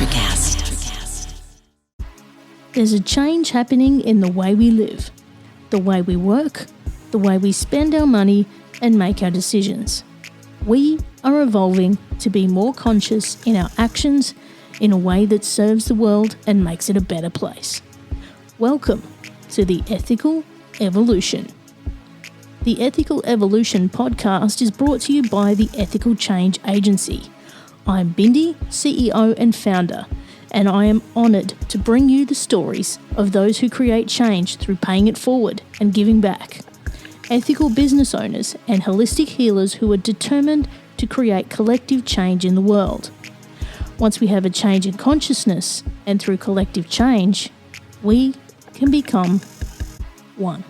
Electrocast. There's a change happening in the way we live, the way we work, the way we spend our money and make our decisions. We are evolving to be more conscious in our actions in a way that serves the world and makes it a better place. Welcome to the Ethical Evolution. The Ethical Evolution podcast is brought to you by the Ethical Change Agency. I'm Bindi, CEO and founder, and I am honoured to bring you the stories of those who create change through paying it forward and giving back. Ethical business owners and holistic healers who are determined to create collective change in the world. Once we have a change in consciousness, and through collective change, we can become one.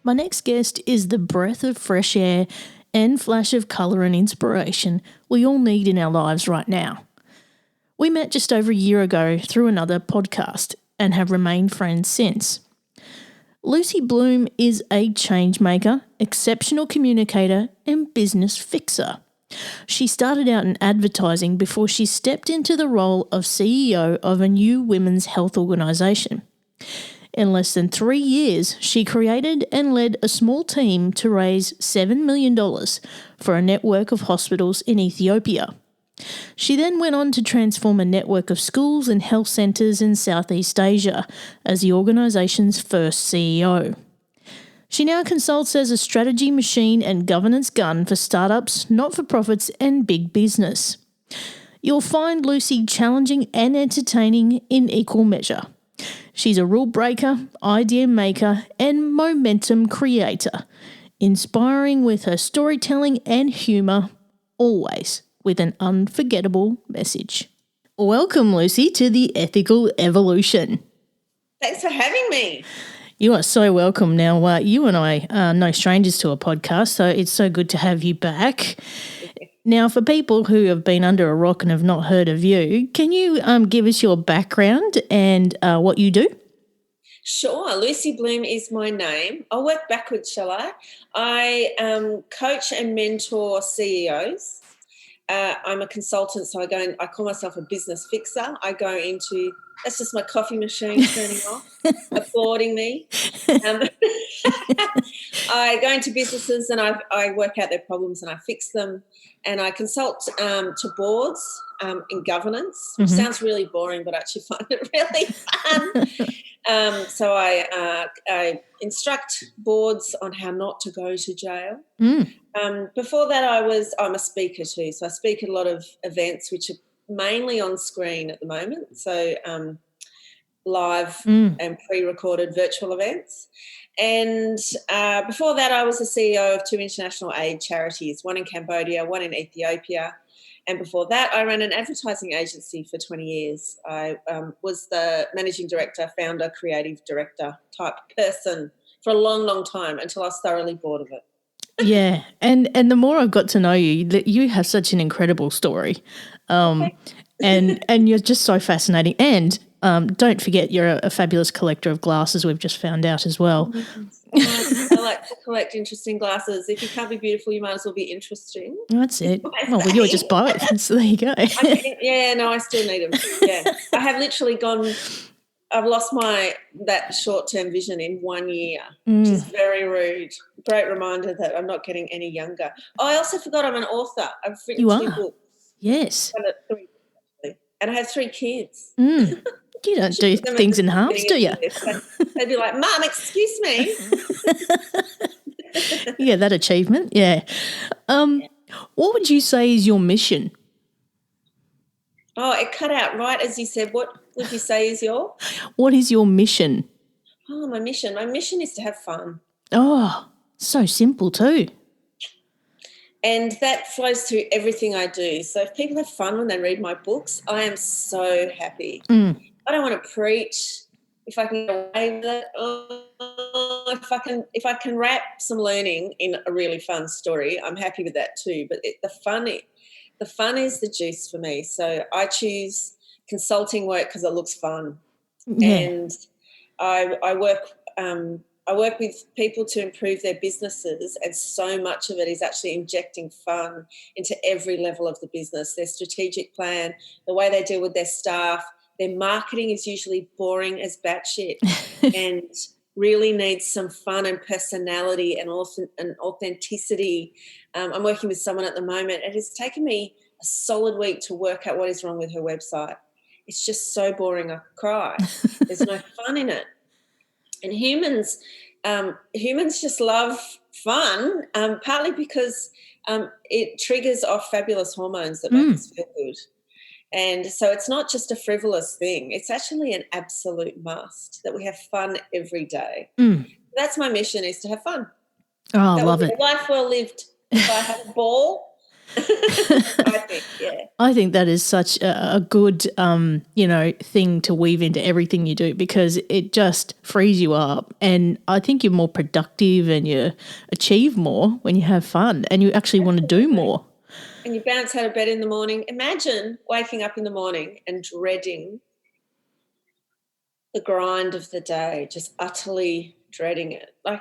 My next guest is the breath of fresh air and flash of colour and inspiration we all need in our lives right now. We met just over a year ago through another podcast and have remained friends since. Lucy Bloom is a change maker, exceptional communicator and business fixer. She started out in advertising before she stepped into the role of CEO of a new women's health organisation. In less than 3 years, she created and led a small team to raise $7 million for a network of hospitals in Ethiopia. She then went on to transform a network of schools and health centres in Southeast Asia as the organisation's first CEO. She now consults as a strategy machine and governance gun for startups, not-for-profits and big business. You'll find Lucy challenging and entertaining in equal measure. She's a rule breaker, idea maker and momentum creator, inspiring with her storytelling and humour, always with an unforgettable message. Welcome, Lucy, to the Ethical Evolution. Thanks for having me. You are so welcome. Now, you and I are no strangers to a podcast, so it's so good to have you back. Now, for people who have been under a rock and have not heard of you, can you give us your background and what you do? Sure. Lucy Bloom is my name. I'll work backwards, shall I? I coach and mentor CEOs. I'm a consultant, so I call myself a business fixer. I go into, that's just my coffee machine turning off, applauding me. I go into businesses and I work out their problems and I fix them. And I consult to boards in governance, which sounds really boring, but I actually find it really fun. So I instruct boards on how not to go to jail. Before that, I'm a speaker too. So I speak at a lot of events, which are mainly on screen at the moment. So live and pre-recorded virtual events. And before that, I was the CEO of 2 international aid charities, one in Cambodia, one in Ethiopia. And before that, I ran an advertising agency for 20 years. I was the managing director, founder, creative director type person for a long, long time until I was thoroughly bored of it. Yeah, and the more I've got to know you, that you have such an incredible story, and you're just so fascinating. And don't forget, you're a fabulous collector of glasses. We've just found out as well. I like to collect interesting glasses. If you can't be beautiful, you might as well be interesting. That's it. Well, you're just both, so there you go. I still need them. Yeah, I have literally I've lost that short-term vision in 1 year, which is very rude. Great reminder that I'm not getting any younger. Oh, I also forgot I'm an author. I've written 2 books. Yes. 3, actually. And I have 3 kids. You don't do things in halves, do you? They'd be like, Mum, excuse me. Yeah, that achievement, yeah. What would you say is your mission? Oh, it cut out right as you said. What would you say is your? What is your mission? Oh, my mission. My mission is to have fun. Oh, so simple too. And that flows through everything I do. So if people have fun when they read my books, I am so happy. I don't want to preach. If I can get away with it, if I can wrap some learning in a really fun story, I'm happy with that too. But the fun is the juice for me. So I choose consulting work because it looks fun, and I work I work with people to improve their businesses, and so much of it is actually injecting fun into every level of the business, their strategic plan, the way they deal with their staff. Their marketing is usually boring as batshit and really needs some fun and personality and authenticity. I'm working with someone at the moment. It has taken me a solid week to work out what is wrong with her website. It's just so boring I could cry. There's no fun in it. And humans just love fun, partly because it triggers off fabulous hormones that make us feel good. And so it's not just a frivolous thing. It's actually an absolute must that we have fun every day. That's my mission, is to have fun. Oh, that love would be it. a life well lived if I had a ball. I think, yeah. I think that is such a good, thing to weave into everything you do, because it just frees you up, and I think you're more productive and you achieve more when you have fun and you actually want to do more. And you bounce out of bed in the morning. Imagine waking up in the morning and dreading the grind of the day, just utterly dreading it. Like,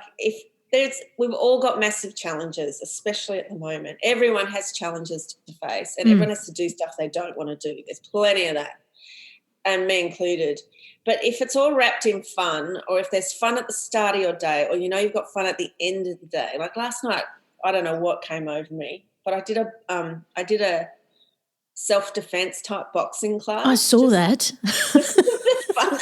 we've all got massive challenges, especially at the moment. Everyone has challenges to face, and everyone has to do stuff they don't want to do. There's plenty of that, and me included. But if it's all wrapped in fun, or if there's fun at the start of your day, or you've got fun at the end of the day. Like last night, I don't know what came over me, but I did a self-defense type boxing class. I saw that. Fun.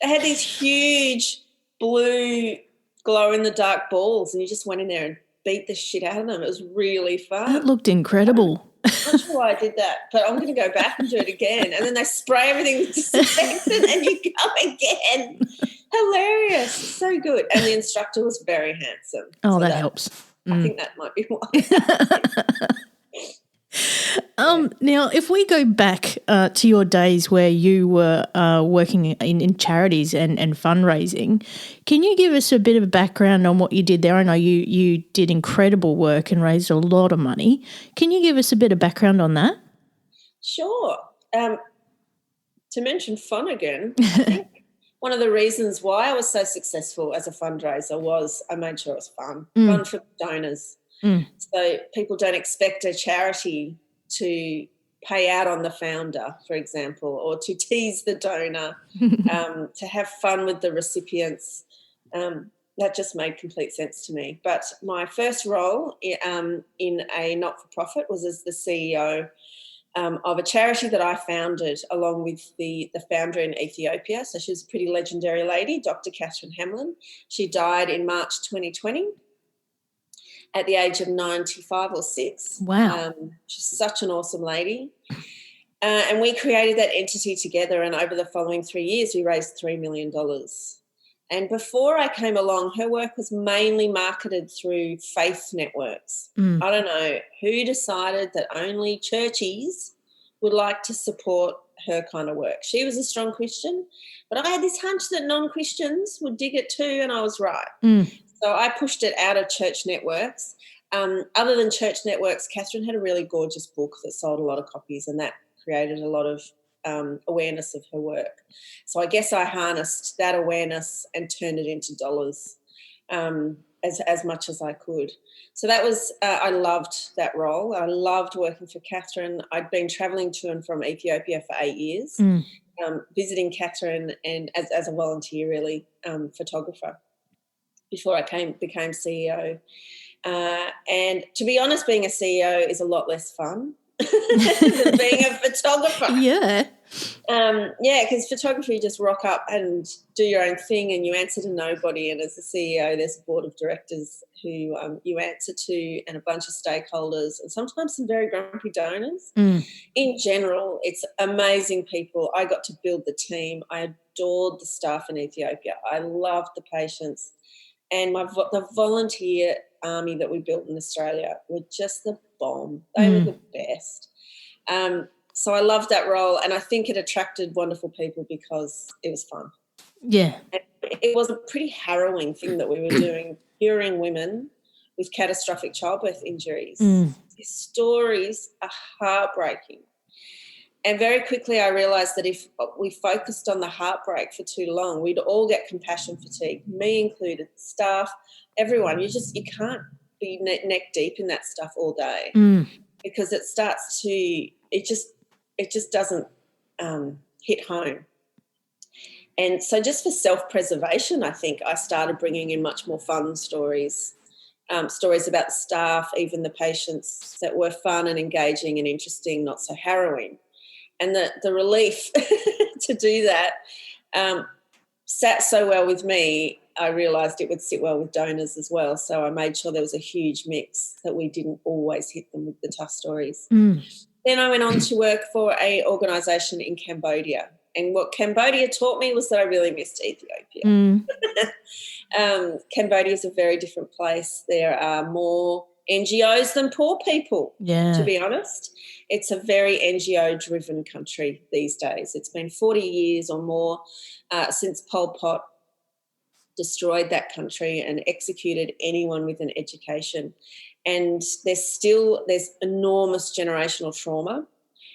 They had these huge blue glow-in-the-dark balls, and you just went in there and beat the shit out of them. It was really fun. That looked incredible. I'm not sure why I did that, but I'm going to go back and do it again. And then they spray everything with disinfectant and you go again. Hilarious. So good. And the instructor was very handsome. Oh, so that helps. I think that might be why. Now, if we go back to your days where you were working in charities and fundraising, can you give us a bit of a background on what you did there? I know you did incredible work and raised a lot of money. Can you give us a bit of background on that? Sure. To mention fun again, I think one of the reasons why I was so successful as a fundraiser was I made sure it was fun. Fun for donors. So people don't expect a charity to pay out on the founder, for example, or to tease the donor, to have fun with the recipients. That just made complete sense to me. But my first role in a not-for-profit was as the CEO of a charity that I founded along with the founder in Ethiopia. So she was a pretty legendary lady, Dr. Catherine Hamlin. She died in March 2020. At the age of 95 or 6. Wow. She's such an awesome lady. And we created that entity together, and over the following 3 years we raised $3 million. And before I came along, her work was mainly marketed through faith networks. I don't know who decided that only churchies would like to support her kind of work. She was a strong Christian, but I had this hunch that non-Christians would dig it too, and I was right. So I pushed it out of church networks. Other than church networks, Catherine had a really gorgeous book that sold a lot of copies, and that created a lot of awareness of her work. So I guess I harnessed that awareness and turned it into dollars as much as I could. So that was I loved that role. I loved working for Catherine. I'd been travelling to and from Ethiopia for 8 years, visiting Catherine and as a volunteer, really, photographer, before I became CEO. And to be honest, being a CEO is a lot less fun than being a photographer. Yeah. Because photography, you just rock up and do your own thing and you answer to nobody. And as a CEO, there's a board of directors who you answer to and a bunch of stakeholders and sometimes some very grumpy donors. In general, it's amazing people. I got to build the team. I adored the staff in Ethiopia. I loved the patients. And the volunteer army that we built in Australia were just the bomb. They were the best. So I loved that role, and I think it attracted wonderful people because it was fun. Yeah. And it was a pretty harrowing thing that we were doing, curing women with catastrophic childbirth injuries. These stories are heartbreaking. And very quickly I realised that if we focused on the heartbreak for too long, we'd all get compassion fatigue, me included, staff, everyone. You can't be neck deep in that stuff all day because it just doesn't hit home. And so just for self-preservation, I think I started bringing in much more fun stories, stories about the staff, even the patients, that were fun and engaging and interesting, not so harrowing. And the relief to do that sat so well with me, I realised it would sit well with donors as well. So I made sure there was a huge mix, that we didn't always hit them with the tough stories. Then I went on to work for an organisation in Cambodia. And what Cambodia taught me was that I really missed Ethiopia. Cambodia is a very different place. There are more NGOs than poor people, to be honest. It's a very NGO-driven country these days. It's been 40 years or more since Pol Pot destroyed that country and executed anyone with an education. And there's enormous generational trauma,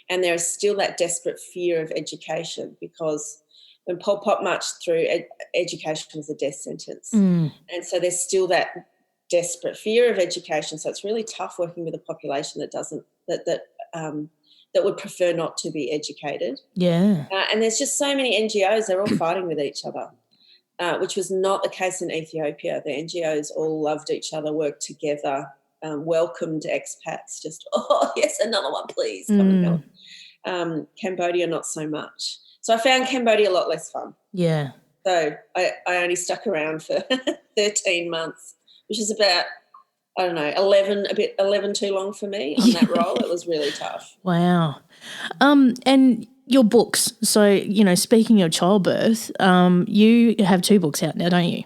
and there is still that desperate fear of education, because when Pol Pot marched through, education was a death sentence. And so there's still that desperate fear of education. So it's really tough working with a population that would prefer not to be educated. And there's just so many NGOs, they're all fighting with each other, which was not the case in Ethiopia. The NGOs all loved each other, worked together, welcomed expats, just, oh, yes, another one, please, come and help. Cambodia, not so much. So I found Cambodia a lot less fun. So I only stuck around for 13 months, which is about, I don't know, 11 too long for me on that role. It was really tough. Wow. And your books. So, speaking of childbirth, you have 2 books out now, don't you?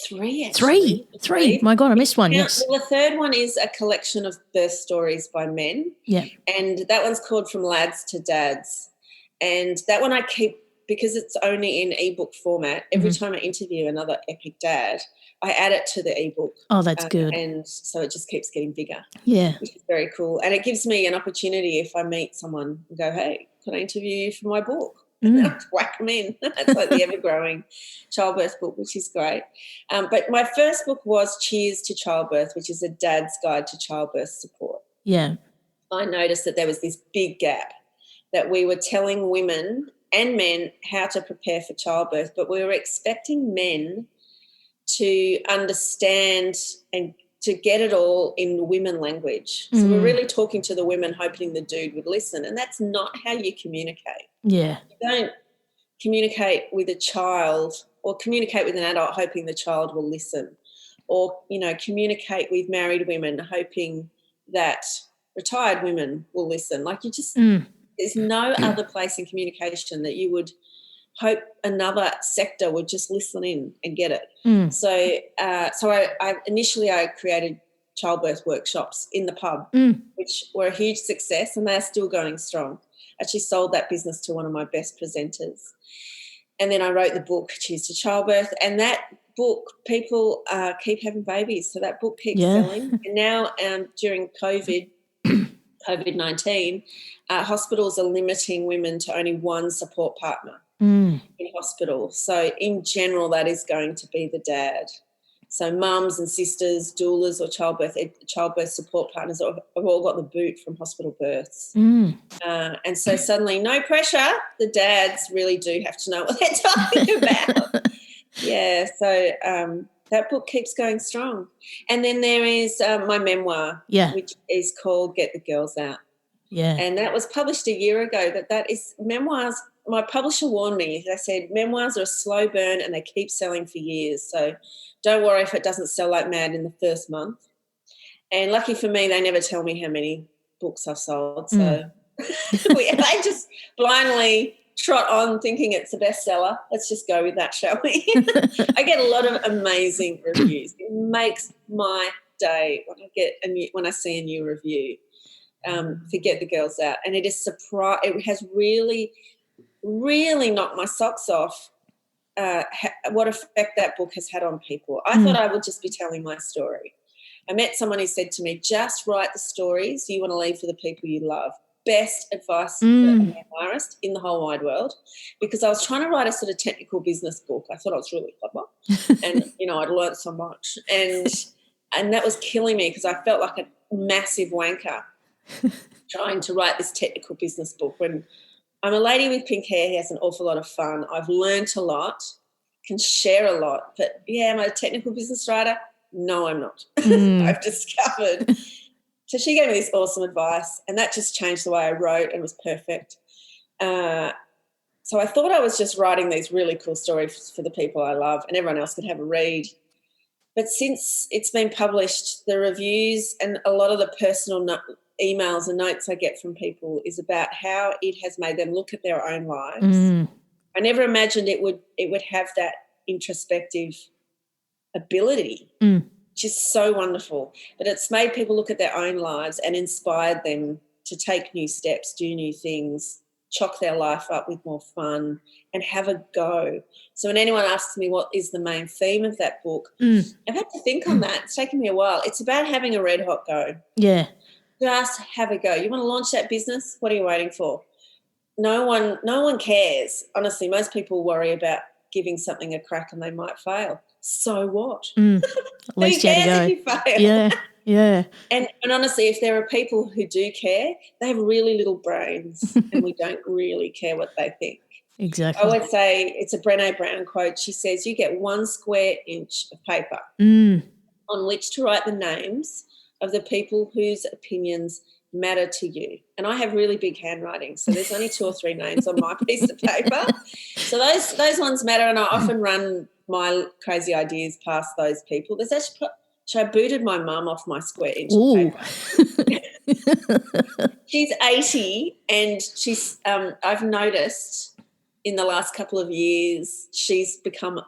3, actually. 3. My God, I missed one, yes. Well, the third one is a collection of birth stories by men. And that one's called From Lads to Dads. And that one I keep, because it's only in ebook format, every time I interview another epic dad, I add it to the ebook. Oh, that's good. And so it just keeps getting bigger. Which is very cool. And it gives me an opportunity, if I meet someone and go, hey, can I interview you for my book? Whack them in. It's like the ever-growing childbirth book, which is great. But my first book was Cheers to Childbirth, which is a dad's guide to childbirth support. I noticed that there was this big gap, that we were telling women and men how to prepare for childbirth, but we were expecting men to understand and to get it all in women language. So we're really talking to the women, hoping the dude would listen, and that's not how you communicate. You don't communicate with a child or communicate with an adult hoping the child will listen, or, communicate with married women hoping that retired women will listen. Like, you just there's no other place in communication that you would hope another sector would just listen in and get it. So I initially created childbirth workshops in the pub, which were a huge success, and they're still going strong. Actually sold that business to one of my best presenters. And then I wrote the book, Cheers to Childbirth, and that book, people keep having babies, so that book keeps selling. And now during COVID-19, hospitals are limiting women to only one support partner in hospital. So in general, that is going to be the dad. So mums and sisters, doulas, or childbirth support partners have all got the boot from hospital births. And so suddenly, no pressure, the dads really do have to know what they're talking about. So that book keeps going strong. And then there is my memoir, which is called Get the Girls Out. And that was published a year ago. That is memoirs. My publisher warned me. They said memoirs are a slow burn and they keep selling for years. So don't worry if it doesn't sell like mad in the first month. And lucky for me, they never tell me how many books I've sold. So I just blindly trot on thinking it's a bestseller. Let's just go with that, shall we? I get a lot of amazing reviews. It makes my day when I see a new review. For Get the Girls Out, and it is it has really, really knocked my socks off. What effect that book has had on people. I thought I would just be telling my story. I met someone who said to me, just write the stories you want to leave for the people you love. best advice for a memoirist in the whole wide world, because I was trying to write a sort of technical business book. I thought I was really clever and, I'd learned so much. And that was killing me because I felt like a massive wanker trying to write this technical business book when I'm a lady with pink hair who has an awful lot of fun. I've learnt a lot, can share a lot, but, am I a technical business writer? No, I'm not. I've discovered. So she gave me this awesome advice, and that just changed the way I wrote and was perfect. So I thought I was just writing these really cool stories for the people I love and everyone else could have a read. But since it's been published, the reviews and a lot of the personal emails and notes I get from people is about how it has made them look at their own lives. I never imagined it would have that introspective ability, which is so wonderful. But it's made people look at their own lives and inspired them to take new steps, do new things, chock their life up with more fun and have a go. So when anyone asks me what is the main theme of that book, I've had to think on that. It's taken me a while. It's about having a red hot go. Yeah. Just have a go. You want to launch that business? What are you waiting for? No one cares. Honestly, most people worry about giving something a crack and they might fail. So what? At least Who you had cares to if you fail? Yeah, yeah. And honestly, if there are people who do care, they have really little brains and we don't really care what they think. Exactly. I would say it's a Brené Brown quote. She says, you get 1 square inch of paper on which to write the names of the people whose opinions matter to you. And I have really big handwriting, so there's only 2 or 3 names on my piece of paper. So those ones matter, and I often run my crazy ideas past those people. There's actually I booted my mum off my square inch of paper. She's 80 and she's I've noticed in the last couple of years she's become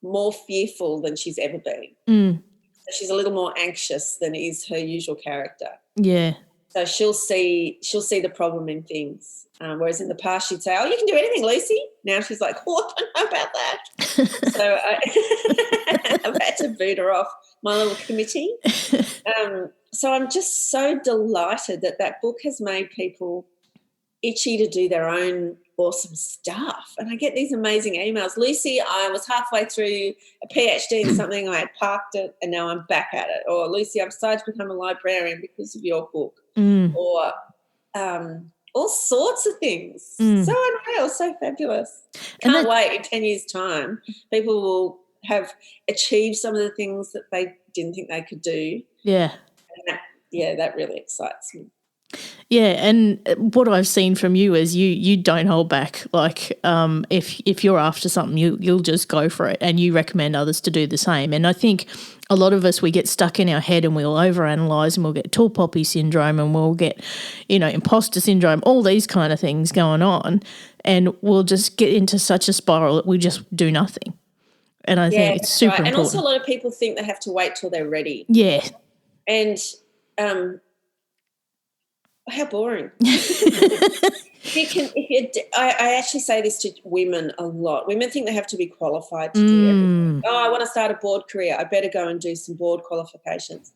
more fearful than she's ever been. She's a little more anxious than is her usual character. Yeah. So she'll see the problem in things, whereas in the past she'd say, "Oh, you can do anything, Lucy." Now she's like, "Oh, I don't know about that." So I've had to boot her off my little committee. So I'm just so delighted that book has made people itchy to do their own awesome stuff. And I get these amazing emails. Lucy, I was halfway through a PhD in something, I had parked it and now I'm back at it. Or Lucy, I've decided to become a librarian because of your book. Or all sorts of things. So unreal, so fabulous. Can't wait in 10 years' time. People will have achieved some of the things that they didn't think they could do. Yeah. And that really excites me. Yeah, and what I've seen from you is you don't hold back. Like if you're after something, you'll just go for it, and you recommend others to do the same. And I think a lot of us, we get stuck in our head and we'll overanalyze and we'll get tall poppy syndrome and we'll get, imposter syndrome, all these kind of things going on, and we'll just get into such a spiral that we just do nothing. And I think it's super important. And also a lot of people think they have to wait till they're ready. Yeah. And how boring. I actually say this to women a lot. Women think they have to be qualified to do everything. Oh, I want to start a board career. I better go and do some board qualifications.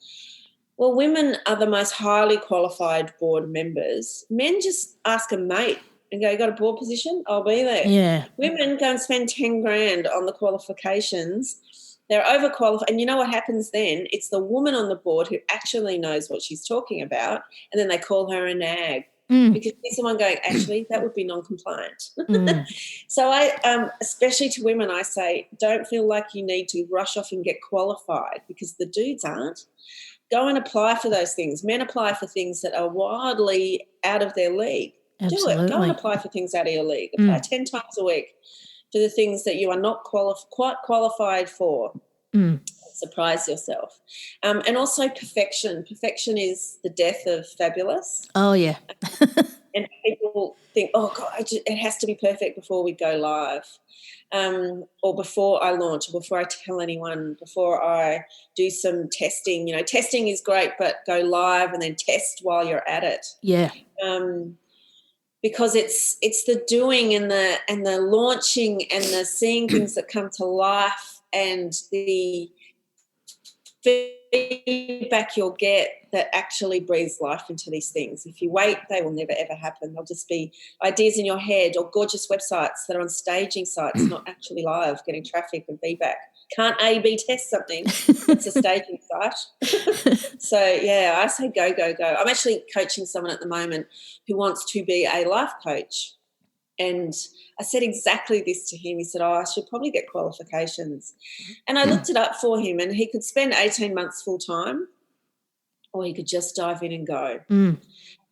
Well, women are the most highly qualified board members. Men just ask a mate and go, you got a board position? I'll be there. Yeah. Women go and spend 10 grand on the qualifications. They're overqualified. And you know what happens then? It's the woman on the board who actually knows what she's talking about, and then they call her a nag because there's someone going, actually, that would be non-compliant. So I, especially to women, I say, don't feel like you need to rush off and get qualified because the dudes aren't. Go and apply for those things. Men apply for things that are wildly out of their league. Absolutely. Do it. Go and apply for things out of your league. Apply 10 times a week for the things that you are not quite qualified for. Surprise yourself. And also perfection. Perfection is the death of fabulous. Oh, yeah. And people think, oh, God, it has to be perfect before we go live, or before I launch, or before I tell anyone, before I do some testing. Testing is great, but go live and then test while you're at it. Yeah. Because it's the doing and the launching and the seeing things that come to life and the feedback you'll get that actually breathes life into these things. If you wait, they will never, ever happen. They'll just be ideas in your head or gorgeous websites that are on staging sites, not actually live, getting traffic and feedback. Can't A/B test something. It's a staging site. So, yeah, I say go, go, go. I'm actually coaching someone at the moment who wants to be a life coach. And I said exactly this to him. He said, I should probably get qualifications. And I looked it up for him, and he could spend 18 months full-time, or he could just dive in and go.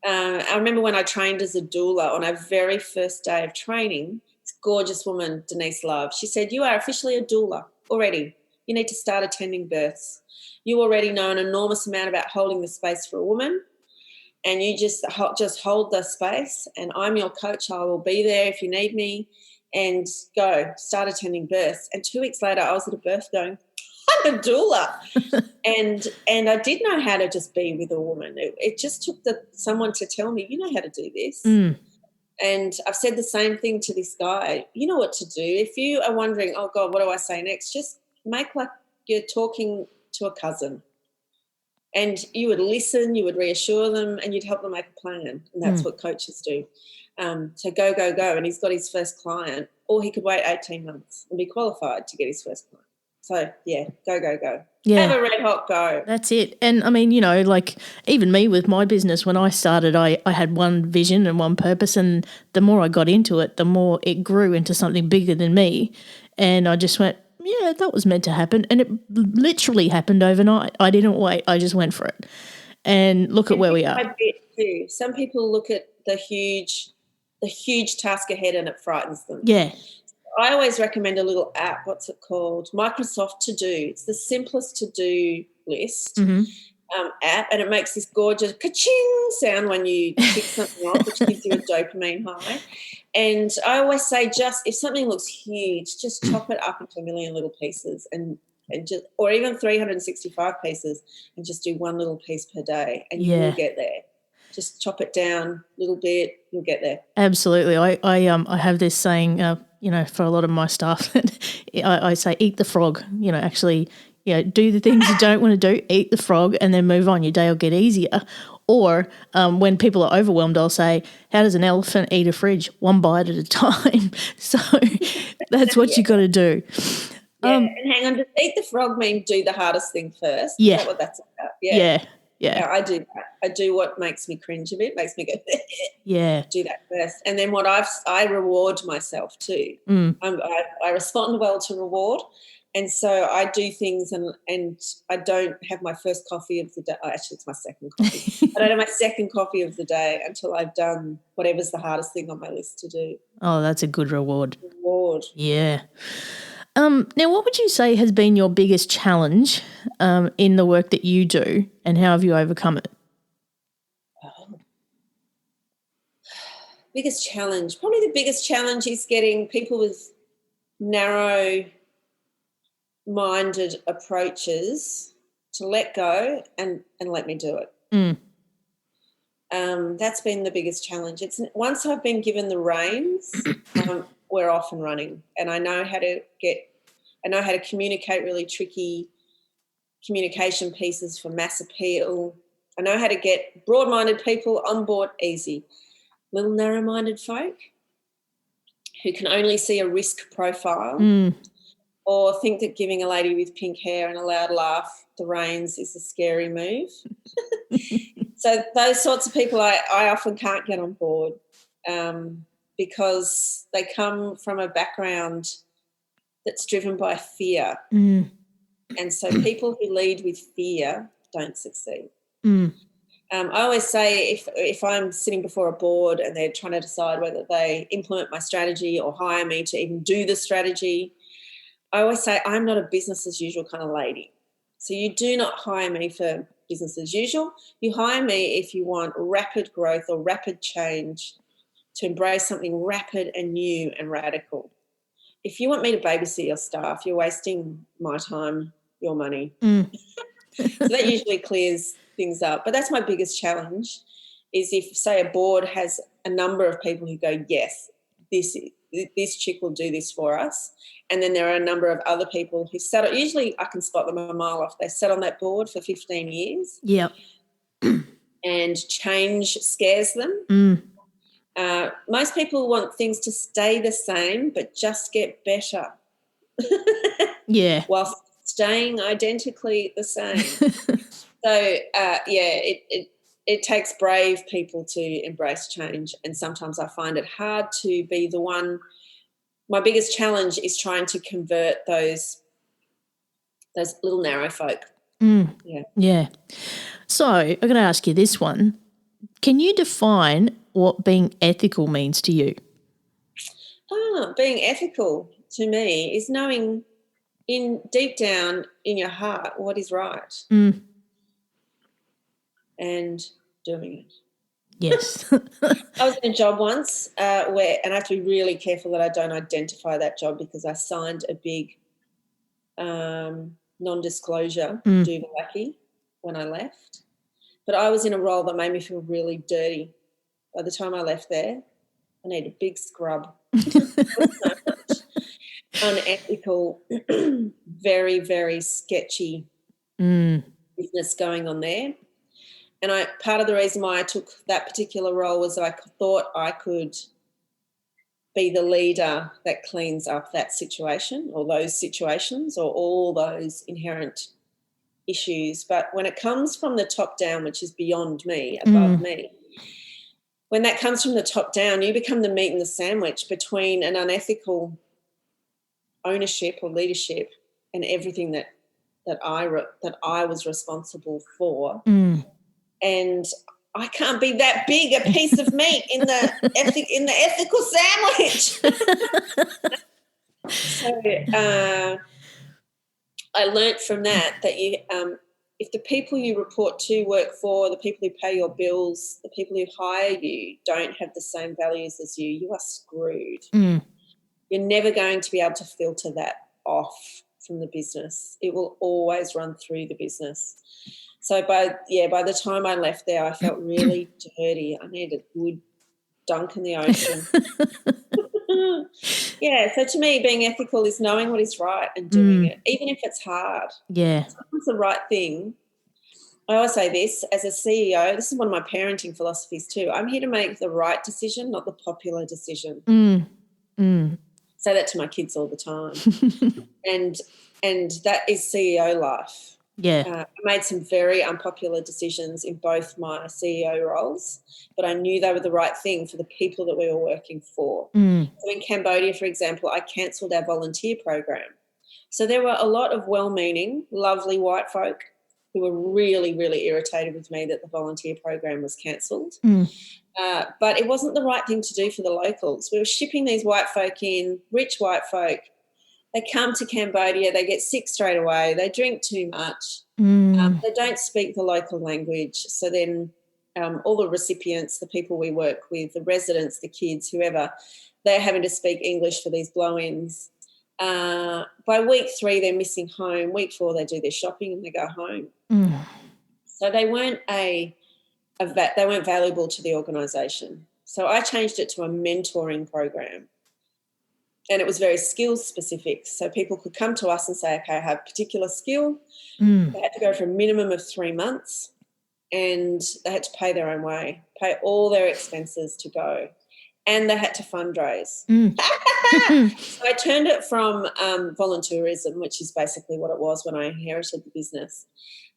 I remember when I trained as a doula on our very first day of training, this gorgeous woman, Denise Love, she said, you are officially a doula already. You need to start attending births. You already know an enormous amount about holding the space for a woman, and you just hold the space, and I'm your coach. I will be there if you need me, and go start attending births. And 2 weeks later, I was at a birth going, I'm a doula. and I did know how to just be with a woman. It just took someone to tell me, you know how to do this. And I've said the same thing to this guy. You know what to do. If you are wondering, oh, God, what do I say next? Just make like you're talking to a cousin. And you would listen, you would reassure them, and you'd help them make a plan. And that's what coaches do. So go, go, go. And he's got his first client, or he could wait 18 months and be qualified to get his first client. So, yeah, go, go, go. Yeah. Have a red hot go. That's it. And, I mean, you know, like even me with my business, when I started, I had one vision and one purpose, and the more I got into it, the more it grew into something bigger than me. And I just went, yeah, that was meant to happen. And it literally happened overnight. I didn't wait. I just went for it. And look at where we are. Too. Some people look at the huge task ahead and it frightens them. Yeah. I always recommend a little app. What's it called? Microsoft To Do. It's the simplest to-do list app, and it makes this gorgeous ka-ching sound when you tick something off, which gives you a dopamine high. And I always say, just if something looks huge, just chop it up into a million little pieces, and just, or even 365 pieces, and just do one little piece per day, and you will get there. Just chop it down a little bit, you'll get there. Absolutely. I have this saying, you know, for a lot of my staff, I say eat the frog, you know, actually, you know, do the things you don't want to do, eat the frog, and then move on. Your day will get easier. Or when people are overwhelmed, I'll say, how does an elephant eat a fridge? One bite at a time. So that's what you got to do. And hang on, does eat the frog mean do the hardest thing first? Yeah. Is that what that's about? Yeah, I do that. I do what makes me cringe a bit, makes me go, do that first. And then what I reward myself too. I respond well to reward. And so I do things and I don't have my first coffee of the day. Oh, actually, it's my second coffee. I don't have my second coffee of the day until I've done whatever's the hardest thing on my list to do. Oh, that's a good reward. Yeah. Now, what would you say has been your biggest challenge in the work that you do, and how have you overcome it? Biggest challenge? Probably the biggest challenge is getting people with narrow-minded approaches to let go and let me do it. That's been the biggest challenge. It's once I've been given the reins, we're off and running, and I know how to communicate really tricky communication pieces for mass appeal. I know how to get broad-minded people on board easy. Little narrow-minded folk who can only see a risk profile or think that giving a lady with pink hair and a loud laugh the reins is a scary move. So those sorts of people I often can't get on board because they come from a background that's driven by fear. And so people who lead with fear don't succeed. I always say if I'm sitting before a board and they're trying to decide whether they implement my strategy or hire me to even do the strategy, I always say I'm not a business as usual kind of lady. So you do not hire me for business as usual. You hire me if you want rapid growth or rapid change, to embrace something rapid and new and radical. If you want me to babysit your staff, you're wasting my time, your money. So that usually clears things up. But that's my biggest challenge is if, say, a board has a number of people who go, yes, this this chick will do this for us. And then there are a number of other people who sat – usually I can spot them a mile off. They sat on that board for 15 years. Yep. And change scares them. Most people want things to stay the same but just get better. Yeah. Whilst staying identically the same. So, it takes brave people to embrace change, and sometimes I find it hard to be the one. My biggest challenge is trying to convert those little narrow folk. Yeah. So I'm going to ask you this one. Can you define what being ethical means to you? Being ethical to me is knowing deep down in your heart what is right and doing it. Yes. I was in a job once where, and I have to be really careful that I don't identify that job because I signed a big non-disclosure do the lucky when I left. But I was in a role that made me feel really dirty. By the time I left there, I needed a big scrub. Unethical, very, very sketchy business going on there. And part of the reason why I took that particular role was that I thought I could be the leader that cleans up that situation or those situations or all those inherent issues. But when it comes from the top down, which is beyond me, above me, when that comes from the top down, you become the meat and the sandwich between an unethical ownership or leadership and everything that I was responsible for. And I can't be that big a piece of meat in the ethical sandwich. So I learnt from that you if the people you report to, work for, the people who pay your bills, the people who hire you don't have the same values as you, you are screwed. You're never going to be able to filter that off from the business. It will always run through the business. So by the time I left there, I felt really dirty. I needed a good dunk in the ocean. Yeah, so to me, being ethical is knowing what is right and doing it, even if it's hard. Yeah. It's the right thing. I always say this, as a CEO, this is one of my parenting philosophies too. I'm here to make the right decision, not the popular decision. Say that to my kids all the time. and that is CEO life. Yeah. I made some very unpopular decisions in both my CEO roles, but I knew they were the right thing for the people that we were working for. So in Cambodia, for example, I cancelled our volunteer program. So there were a lot of well-meaning, lovely white folk who were really, really irritated with me that the volunteer program was cancelled. But it wasn't the right thing to do for the locals. We were shipping these white folk in, rich white folk. They come to Cambodia, they get sick straight away, they drink too much, they don't speak the local language. So then all the recipients, the people we work with, the residents, the kids, whoever, they're having to speak English for these blow-ins. By week 3, they're missing home. Week 4, they do their shopping and they go home. So they weren't they weren't valuable to the organisation. So I changed it to a mentoring program. And it was very skills specific. So people could come to us and say, okay, I have a particular skill. They had to go for a minimum of 3 months and they had to pay their own way, pay all their expenses to go. And they had to fundraise. So I turned it from volunteerism, which is basically what it was when I inherited the business,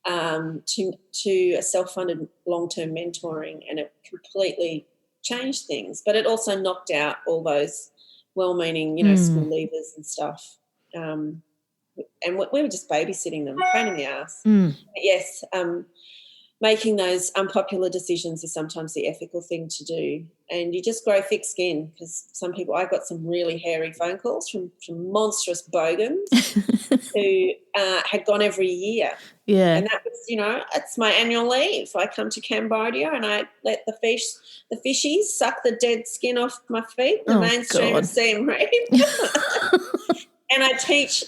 to a self-funded long-term mentoring, and it completely changed things. But it also knocked out all those well-meaning, school leavers and stuff. And we were just babysitting them, pain in the ass. But yes, making those unpopular decisions is sometimes the ethical thing to do. And you just grow thick skin, because some people – I got some really hairy phone calls from monstrous bogans who had gone every year. Yeah. And that was, it's my annual leave. I come to Cambodia and I let the fishies suck the dead skin off my feet, the mainstream of Siem Reap. And I teach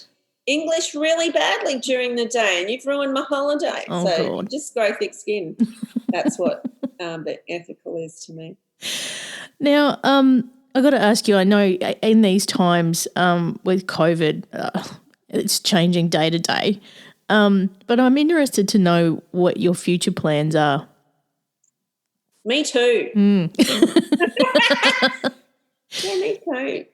English really badly during the day, and you've ruined my holiday. God. Just grow thick skin. That's what the ethical is to me. Now, I got to ask you, I know in these times with COVID, it's changing day to day, but I'm interested to know what your future plans are. Me too. Yeah, me too.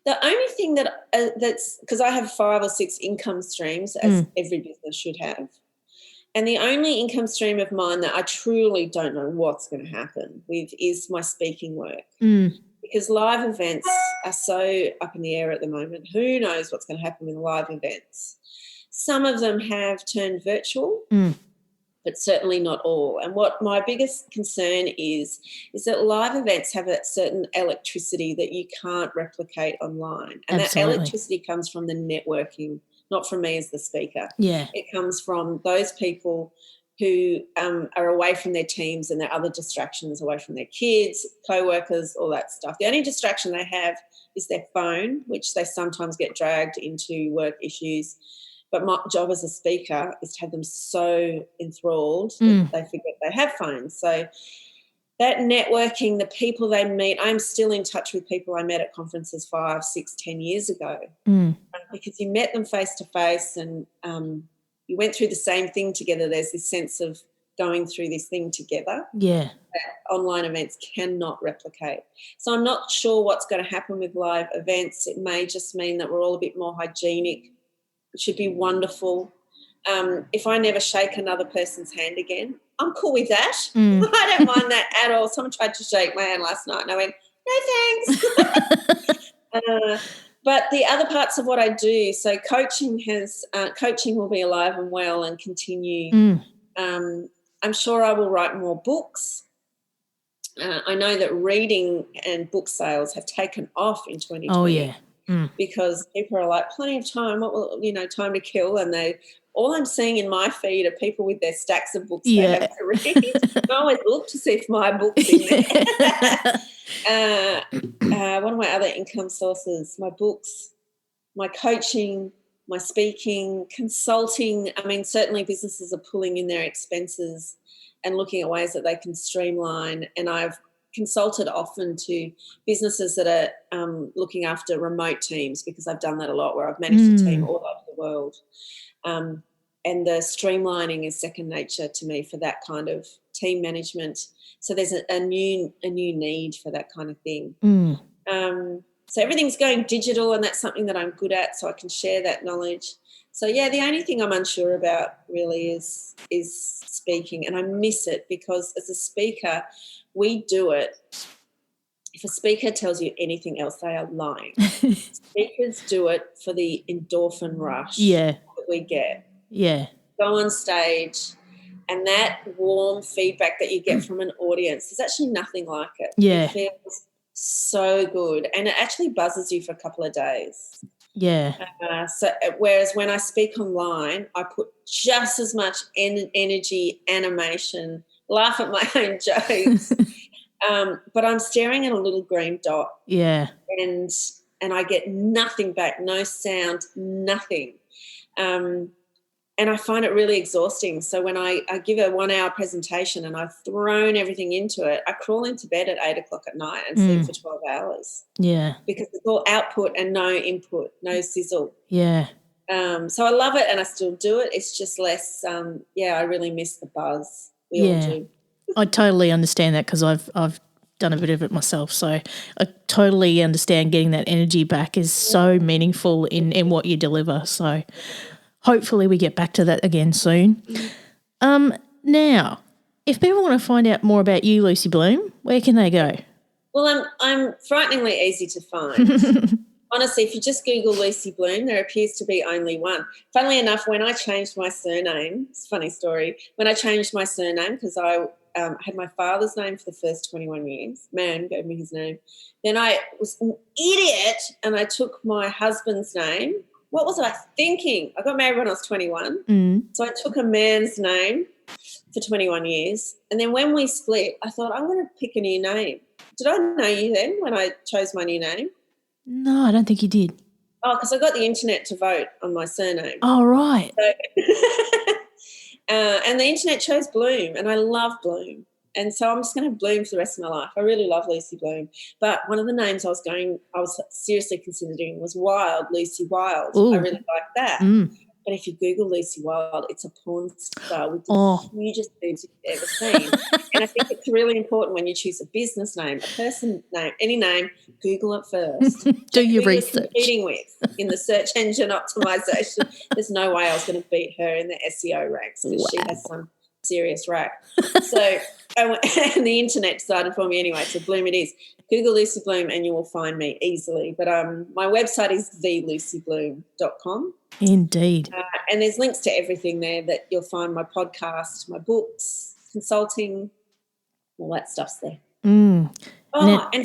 The only thing that's because I have 5 or 6 income streams, as every business should have. And the only income stream of mine that I truly don't know what's going to happen with is my speaking work. Because live events are so up in the air at the moment. Who knows what's going to happen with live events? Some of them have turned virtual, but certainly not all. And what my biggest concern is that live events have a certain electricity that you can't replicate online. And Absolutely. That electricity comes from the networking, not from me as the speaker. Yeah. It comes from those people who are away from their teams and their other distractions, away from their kids, co-workers, all that stuff. The only distraction they have is their phone, which they sometimes get dragged into work issues. But my job as a speaker is to have them so enthralled that they forget they have phones. So that networking, the people they meet, I'm still in touch with people I met at conferences 5, 6, 10 years ago because you met them face to face and you went through the same thing together. There's this sense of going through this thing together. Yeah. That online events cannot replicate. So I'm not sure what's going to happen with live events. It may just mean that we're all a bit more hygienic. It should be wonderful. If I never shake another person's hand again, I'm cool with that. I don't mind that at all. Someone tried to shake my hand last night and I went, no thanks. But the other parts of what I do, so coaching will be alive and well and continue. I'm sure I will write more books. I know that reading and book sales have taken off in 2020. Oh, yeah. Because people are like, plenty of time, time to kill, and all I'm seeing in my feed are people with their stacks of books they have to read. I always look to see if my book's in there. One of my other income sources, my books, my coaching, my speaking, consulting. I mean, certainly businesses are pulling in their expenses and looking at ways that they can streamline, and I've consulted often to businesses that are looking after remote teams because I've done that a lot where I've managed a team all over the world. And the streamlining is second nature to me for that kind of team management. So there's a new need for that kind of thing. So everything's going digital and that's something that I'm good at, so I can share that knowledge. So, yeah, the only thing I'm unsure about really is speaking, and I miss it because as a speaker we do it. If a speaker tells you anything else, they are lying. Speakers do it for the endorphin rush that we get. Yeah. Go on stage and that warm feedback that you get from an audience, there's actually nothing like it. Yeah. It feels so good and it actually buzzes you for a couple of days. Yeah. Whereas when I speak online, I put just as much energy, animation, laugh at my own jokes, but I'm staring at a little green dot. Yeah. And I get nothing back, no sound, nothing. And I find it really exhausting. So when I give a 1-hour presentation and I've thrown everything into it, I crawl into bed at 8 o'clock at night and sleep for 12 hours. Yeah. Because it's all output and no input, no sizzle. Yeah. So I love it and I still do it. It's just less, I really miss the buzz. We all do. I totally understand that because I've done a bit of it myself. So I totally understand getting that energy back is so meaningful in what you deliver. So hopefully we get back to that again soon. Now, if people want to find out more about you, Lucy Bloom, where can they go? Well, I'm frighteningly easy to find. Honestly, if you just Google Lucy Bloom, there appears to be only one. Funnily enough, when I changed my surname, it's a funny story, when I changed my surname because I had my father's name for the first 21 years, man gave me his name, then I was an idiot and I took my husband's name. What was I thinking? I got married when I was 21, so I took a man's name for 21 years, and then when we split, I thought, I'm going to pick a new name. Did I know you then when I chose my new name? No, I don't think you did. Oh, because I got the internet to vote on my surname. Oh, right. So, and the internet chose Bloom, and I love Bloom. And so I'm just going to bloom for the rest of my life. I really love Lucy Bloom. But one of the names I was seriously considering was Wild, Lucy Wild. Ooh. I really like that. But if you Google Lucy Wild, it's a porn star with the hugest boobs you've ever seen. And I think it's really important when you choose a business name, a person name, any name, Google it first. Do your who research. You're competing with in the search engine optimization. There's no way I was going to beat her in the SEO ranks because she has some serious rack. So and the internet decided for me anyway, so Bloom it is. Google Lucy Bloom and you will find me easily. But my website is thelucybloom.com. Indeed. And there's links to everything there that you'll find, my podcast, my books, consulting, all that stuff's there. And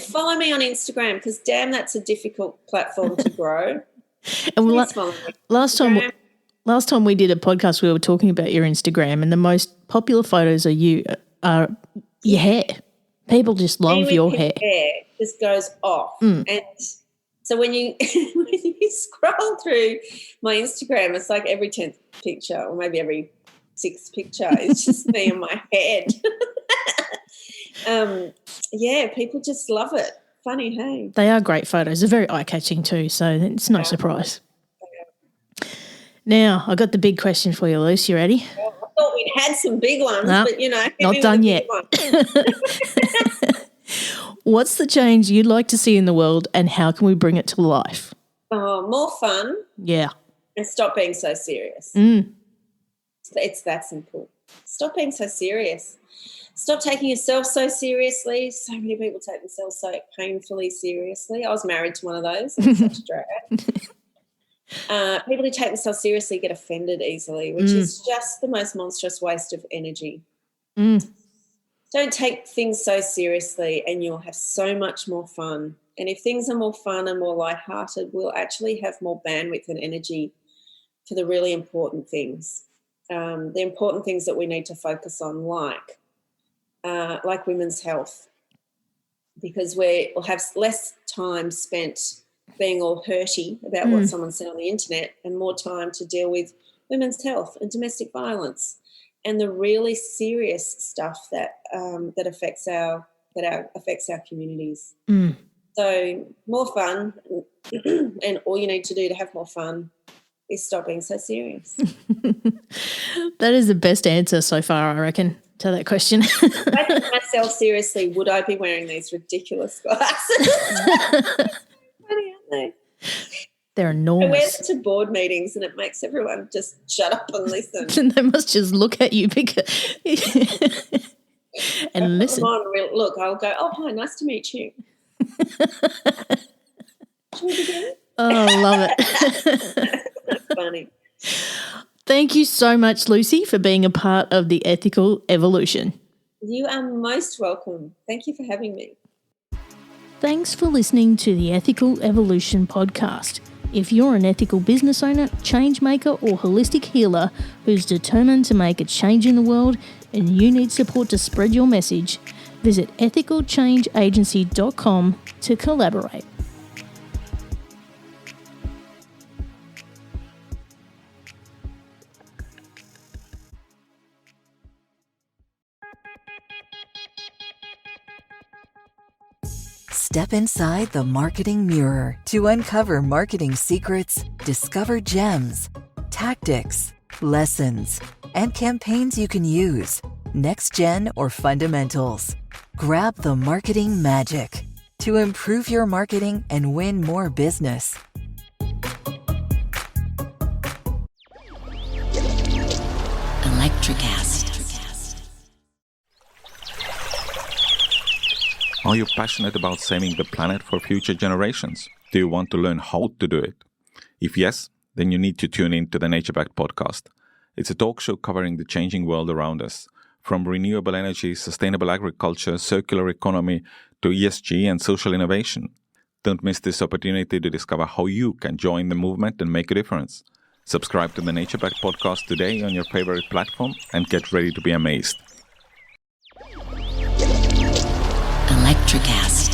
follow me on Instagram because, damn, that's a difficult platform to grow. And last time we did a podcast, we were talking about your Instagram, and the most popular photos are your hair. People just love your hair. Hair just goes off. And so when you scroll through my Instagram, it's like every 10th picture or maybe every 6th picture is just me and my head. People just love it. Funny, hey? They are great photos. They're very eye-catching too, so it's no surprise. Now, I got the big question for you, Luce. You ready? Well, I thought we'd had some big ones, but, not done yet. What's the change you'd like to see in the world and how can we bring it to life? More fun. Yeah. And stop being so serious. It's that simple. Stop being so serious. Stop taking yourself so seriously. So many people take themselves so painfully seriously. I was married to one of those. It's such a drag. People who take themselves seriously get offended easily, which is just the most monstrous waste of energy. Don't take things so seriously and you'll have so much more fun. And if things are more fun and more lighthearted, we'll actually have more bandwidth and energy for the really important things, the important things that we need to focus on, like women's health, because we'll have less time spent being all hurty about what someone said on the internet and more time to deal with women's health and domestic violence and the really serious stuff that affects our communities. So more fun, and all you need to do to have more fun is stop being so serious. That is the best answer so far, I reckon, to that question. If I took myself seriously, would I be wearing these ridiculous glasses? Funny, aren't they? They're enormous. I wear them to board meetings and it makes everyone just shut up and listen. They must just look at you and listen. Look, I'll go, oh, hi, nice to meet you. Should we begin? Oh, I love it. That's funny. Thank you so much, Lucy, for being a part of the Ethical Evolution. You are most welcome. Thank you for having me. Thanks for listening to the Ethical Evolution podcast. If you're an ethical business owner, change maker, or holistic healer who's determined to make a change in the world and you need support to spread your message, visit ethicalchangeagency.com to collaborate. Step inside the marketing mirror to uncover marketing secrets, discover gems, tactics, lessons, and campaigns you can use, next gen or fundamentals. Grab the marketing magic to improve your marketing and win more business. Electricast. Are you passionate about saving the planet for future generations? Do you want to learn how to do it? If yes, then you need to tune in to the Nature Backed podcast. It's a talk show covering the changing world around us, from renewable energy, sustainable agriculture, circular economy, to ESG and social innovation. Don't miss this opportunity to discover how you can join the movement and make a difference. Subscribe to the Nature Backed podcast today on your favorite platform and get ready to be amazed. Electricast.